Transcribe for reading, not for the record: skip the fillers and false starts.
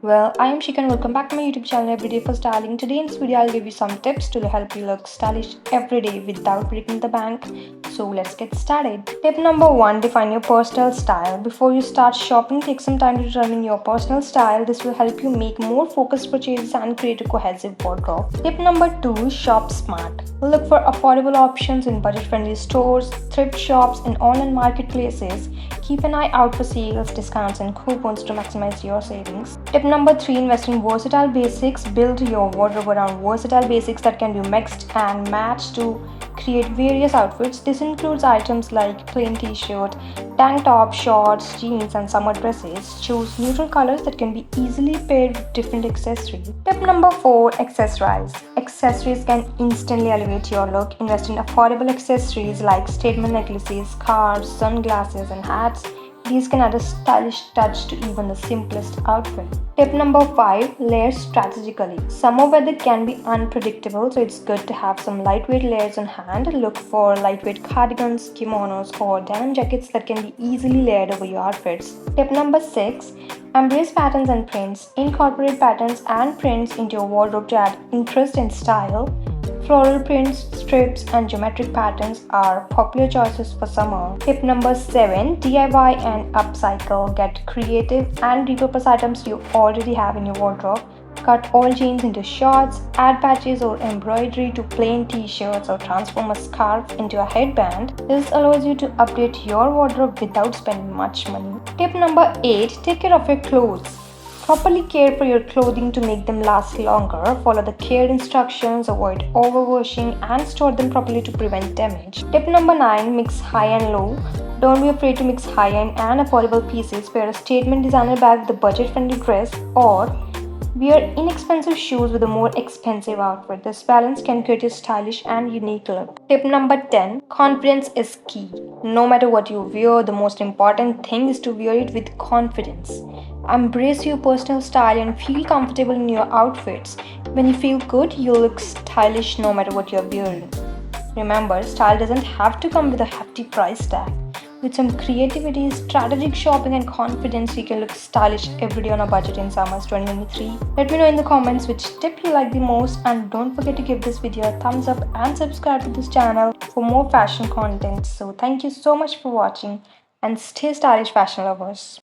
Well, I am Shika and welcome back to my YouTube channel Everyday for Styling. Today in this video, I'll give you some tips to help you look stylish every day without breaking the bank. So let's get started. Tip number 1, define your personal style. Before you start shopping, take some time to determine your personal style. This will help you make more focused purchases and create a cohesive wardrobe. Tip number 2, shop smart. Look for affordable options in budget-friendly stores, thrift shops, and online marketplaces. Keep an eye out for sales, discounts, and coupons to maximize your savings. Tip number 3, invest in versatile basics. Build your wardrobe around versatile basics that can be mixed and matched to create various outfits. This includes items like plain t-shirt, tank top, shorts, jeans, and summer dresses. Choose neutral colors that can be easily paired with different accessories. Tip number 4, accessorize. Accessories can instantly elevate your look. Invest in affordable accessories like statement necklaces, scarves, sunglasses, and hats. These can add a stylish touch to even the simplest outfit. Tip number 5, layer strategically. Summer weather can be unpredictable, so it's good to have some lightweight layers on hand. Look for lightweight cardigans, kimonos, or denim jackets that can be easily layered over your outfits. Tip number 6, embrace patterns and prints. Incorporate patterns and prints into your wardrobe to add interest and style. Floral prints, strips, and geometric patterns are popular choices for summer. Tip number 7, DIY and upcycle. Get creative and repurpose items you already have in your wardrobe. Cut all jeans into shorts, add patches or embroidery to plain t-shirts, or transform a scarf into a headband. This allows you to update your wardrobe without spending much money. Tip number 8, take care of your clothes. Properly care for your clothing to make them last longer. Follow the care instructions, avoid overwashing, and store them properly to prevent damage. Tip number 9, mix high and low. Don't be afraid to mix high-end and affordable pieces. Wear a statement designer bag with a budget-friendly dress, or wear inexpensive shoes with a more expensive outfit. This balance can create a stylish and unique look. Tip number 10, confidence is key. No matter what you wear, the most important thing is to wear it with confidence. Embrace your personal style and feel comfortable in your outfits. When you feel good, you look stylish no matter what you're wearing. Remember, style doesn't have to come with a hefty price tag. With some creativity, strategic shopping, and confidence, you can look stylish every day on a budget in summers 2023. Let me know in the comments which tip you like the most, and don't forget to give this video a thumbs up and subscribe to this channel for more fashion content. So thank you so much for watching, and stay stylish, fashion lovers.